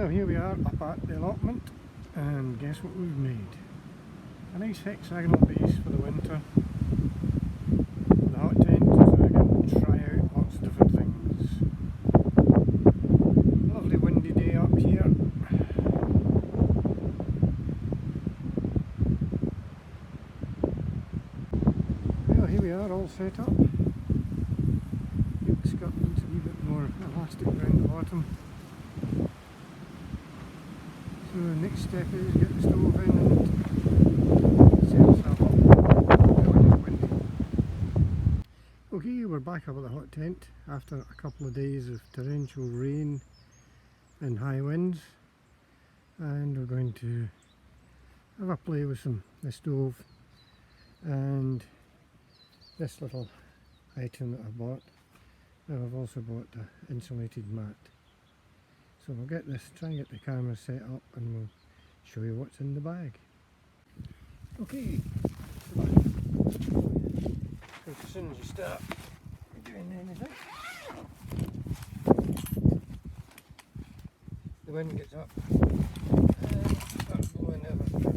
Well, here we are up at the allotment, and guess what we've made? A nice hexagonal base for the winter. The hot tent, so we can try out lots of different things. Lovely windy day up here. Well, here we are all set up. The skirt needs a wee bit more elastic around the bottom. So the next step is get the stove in and set yourself up. It's windy. Okay, we're back up at the hot tent after a couple of days of torrential rain and high winds, and we're going to have a play with the stove and this little item that I bought. Now I've also bought an insulated mat. So we'll get this, try and get the camera set up, and we'll show you what's in the bag. Okay, so as soon as you start doing anything, the wind gets up and starts blowing everywhere.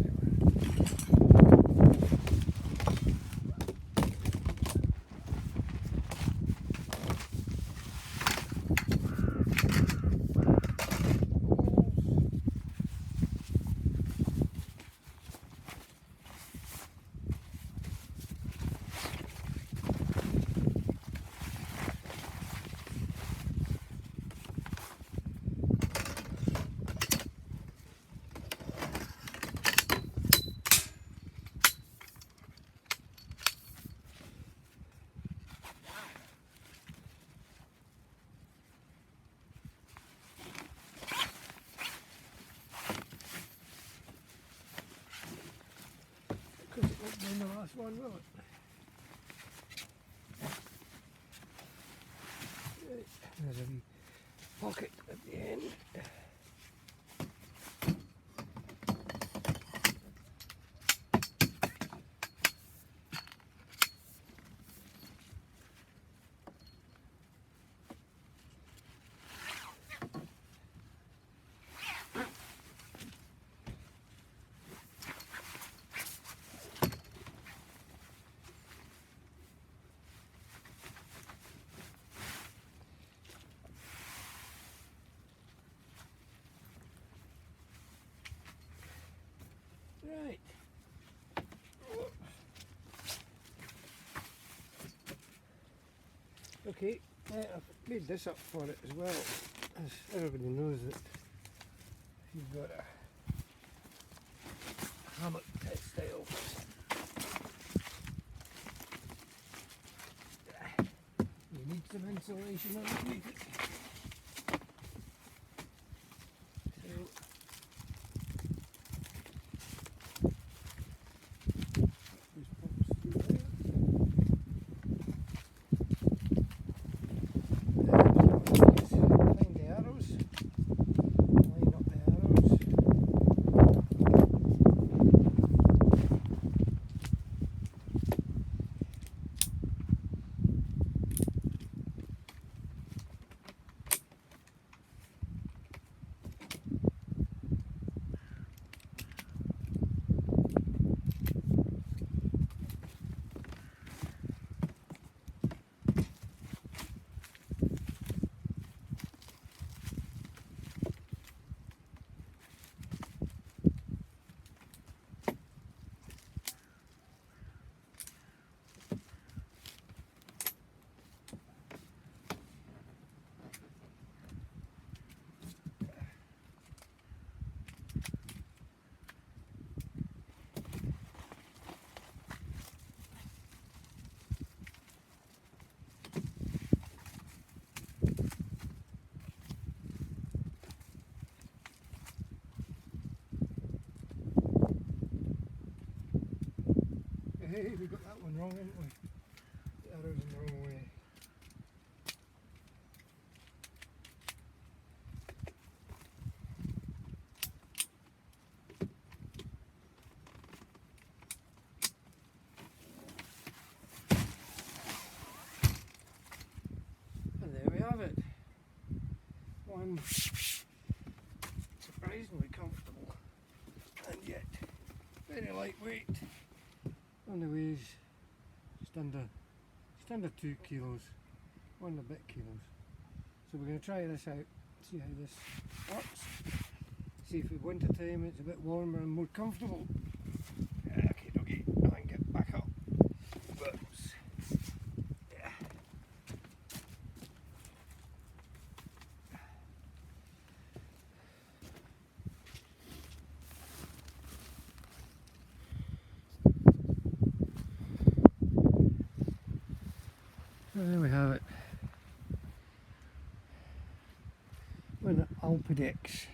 Because it won't be the last one, will it? Right. There's a wee pocket at the end. Right. Okay, I've made this up for it as well, as everybody knows that you've got a hammock type style. You need some insulation underneath it. Hey, we got that one wrong, haven't we? The arrow's in the wrong way. And there we have it. One lightweight. Only weighs just under 2 kilos, 1 and a bit kilos. So we're going to try this out, see how this works. See if in winter time it's a bit warmer and more comfortable. Okay, okay, I can get back up. Whoops. Yeah. And there we have it. An Alpedex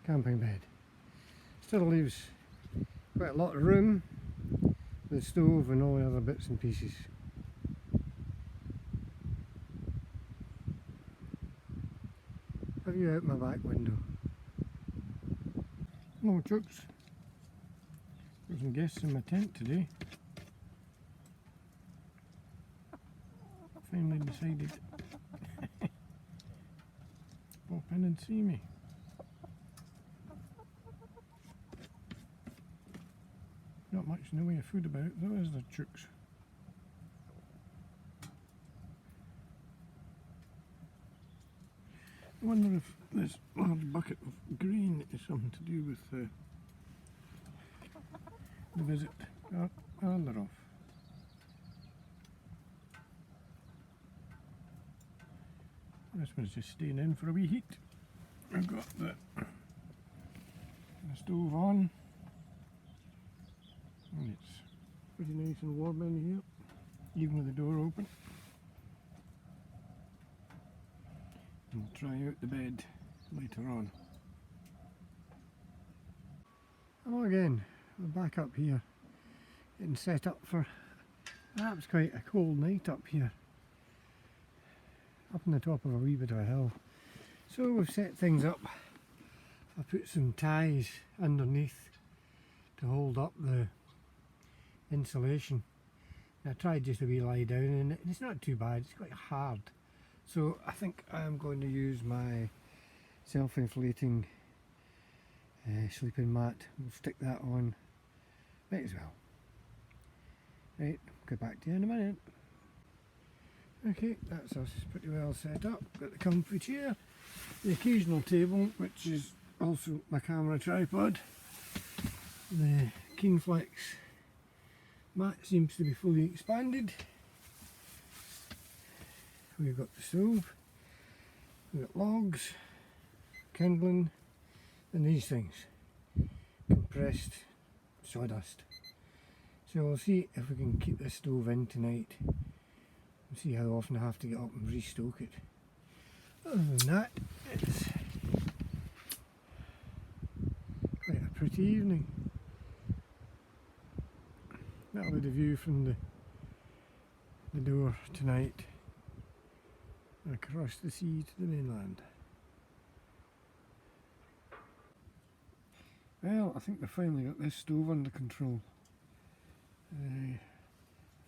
camping bed. Still leaves quite a lot of room, the stove and all the other bits and pieces. A view out my back window. Hello chooks. Got some guests in my tent today. Finally decided pop in and see me. Not much in the way of food about, though, is there, chooks? I wonder if this large bucket of grain is something to do with the visit. Oh, they're off. This one's just staying in for a wee heat. I've got the stove on, and it's pretty nice and warm in here, even with the door open. And we'll try out the bed later on. Hello again, we're back up here, getting set up for perhaps quite a cold night up here. Up on the top of a wee bit of a hill. So we've set things up. I put some ties underneath to hold up the insulation. I tried just a wee lie down and it's not too bad, it's quite hard. So I think I'm going to use my self-inflating sleeping mat. We'll stick that on. Might as well. Right, get back to you in a minute. Okay, that's us pretty well set up. Got the comfy chair, the occasional table, which is also my camera tripod. The Keenflex mat seems to be fully expanded. We've got the stove, we've got logs, kindling, and these things, compressed sawdust. So we'll see if we can keep this stove in tonight. We'll see how often I have to get up and restoke it. Other than that, it's quite a pretty evening. That'll be the view from the door tonight, across the sea to the mainland. Well, I think we've finally got this stove under control. A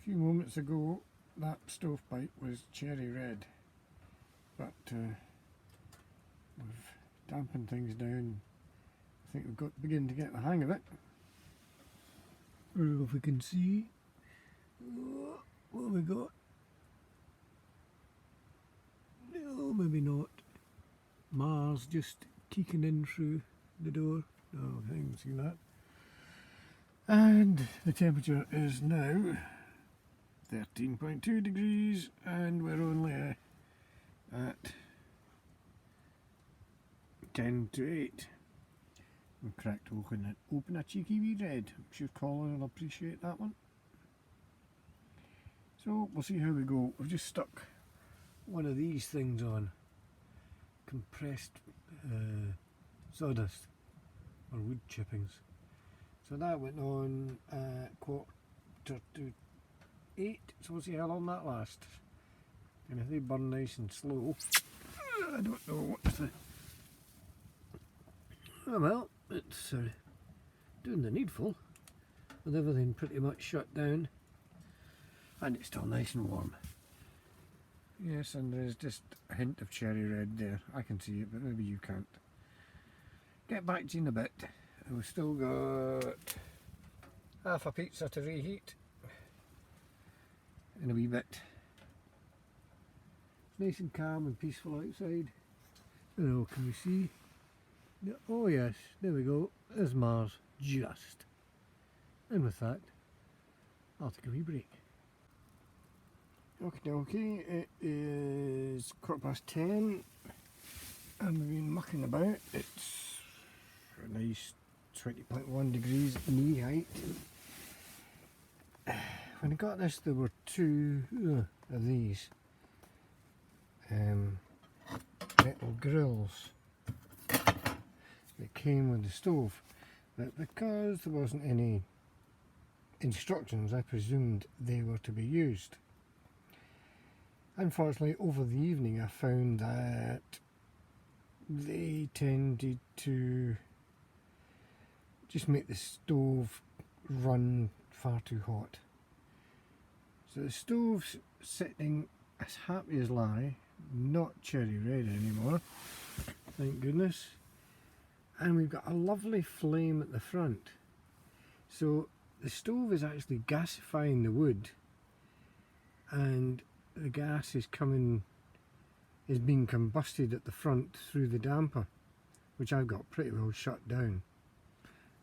few moments ago that stovepipe was cherry red, but we've dampened things down. I think we've beginning to get the hang of it. I don't know if we can see what have we got. No, maybe not. Mars just keeking in through the door. No, I haven't seen that. And the temperature is now 13.2 degrees, and we're only at 10 to 8. We've cracked open a cheeky wee red. I'm sure Colin will appreciate that one. So we'll see how we go. We've just stuck one of these things on, compressed sawdust or wood chippings. So that went on at 7:45, so we'll see how long that lasts. And if they burn nice and slow, I don't know what's the... Oh well, it's doing the needful, with everything pretty much shut down, and it's still nice and warm. Yes, and there's just a hint of cherry red there. I can see it, but maybe you can't. Get back to you in a bit. we've still got half a pizza to reheat in a wee bit. It's nice and calm and peaceful outside. Oh, can we see? Oh yes, there we go. There's Mars, just. And with that, I'll take a wee break. Okay, it is 10:15 and we've been mucking about. It's a nice 20.1 degrees knee height. When I got this, there were two of these metal grills that came with the stove, but because there wasn't any instructions, I presumed they were to be used. Unfortunately, over the evening I found that they tended to just make the stove run far too hot. So the stove's sitting as happy as Larry, not cherry red anymore, thank goodness. And we've got a lovely flame at the front. So the stove is actually gasifying the wood, and the gas is being combusted at the front through the damper, which I've got pretty well shut down.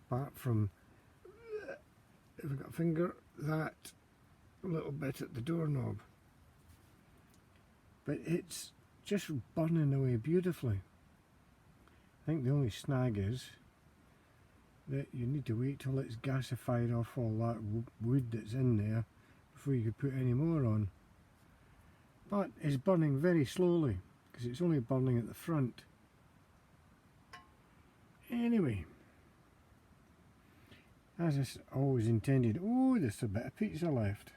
Apart from, if I've got a finger, that little bit at the doorknob. But it's just burning away beautifully. I think the only snag is that you need to wait till it's gasified off all that wood that's in there before you could put any more on. But it's burning very slowly because it's only burning at the front. Anyway, as I always intended, oh, there's a bit of pizza left.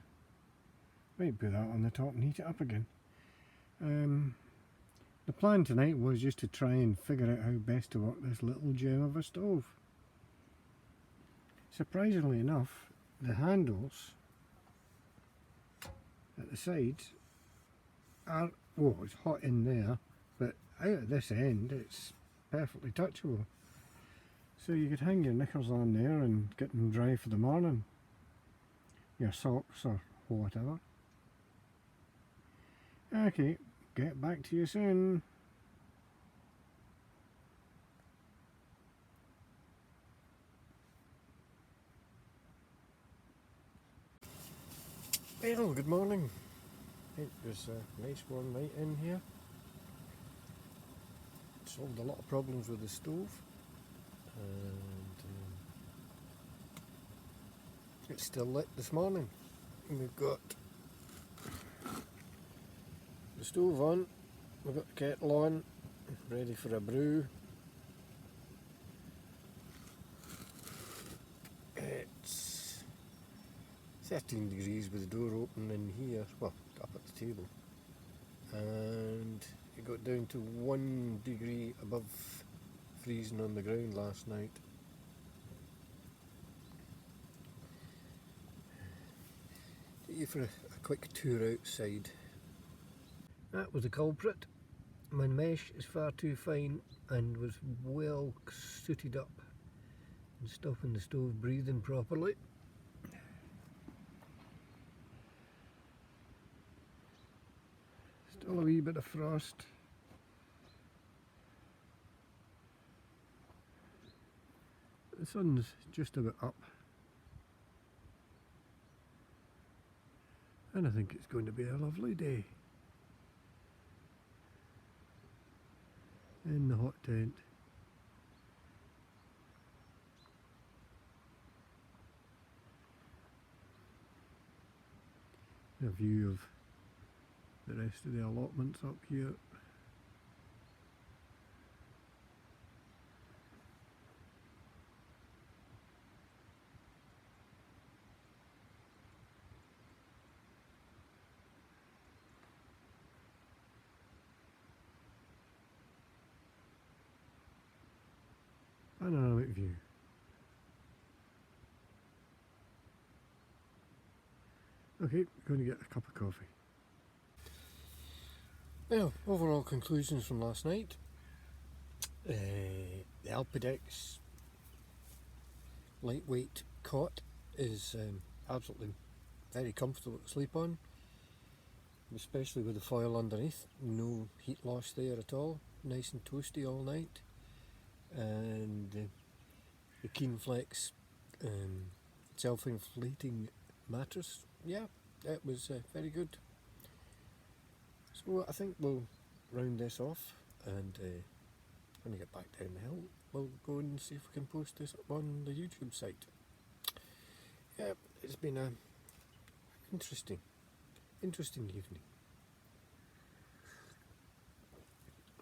Might put that on the top and heat it up again. The plan tonight was just to try and figure out how best to work this little gem of a stove. Surprisingly enough, the handles at the sides are, oh, it's hot in there, but out at this end it's perfectly touchable. So you could hang your knickers on there and get them dry for the morning, your socks or whatever. Okay, get back to you soon. Well, good morning. It was a nice warm night in here. Solved a lot of problems with the stove, and it's still lit this morning. And we've got the stove on, we've got the kettle on, ready for a brew. It's 13 degrees with the door open in here, well, up at the table, and it got down to 1 degree above freezing on the ground last night. Take you for a quick tour outside. That was the culprit. My mesh is far too fine and was well suited up and stopping the stove breathing properly. Still a wee bit of frost. The sun's just about up. And I think it's going to be a lovely day in the hot tent. A view of the rest of the allotments up here. Panoramic view. Okay, going to get a cup of coffee. Well, overall conclusions from last night. The Alpedex lightweight cot is absolutely very comfortable to sleep on, especially with the foil underneath. No heat loss there at all, nice and toasty all night. And the Keenflex self-inflating mattress, yeah, it was very good. So I think we'll round this off, and when I get back down the hill we'll go and see if we can post this up on the YouTube site. Yeah, it's been a interesting evening,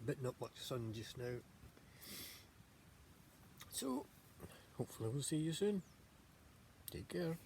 but not much sun just now, so hopefully we'll see you soon. Take care.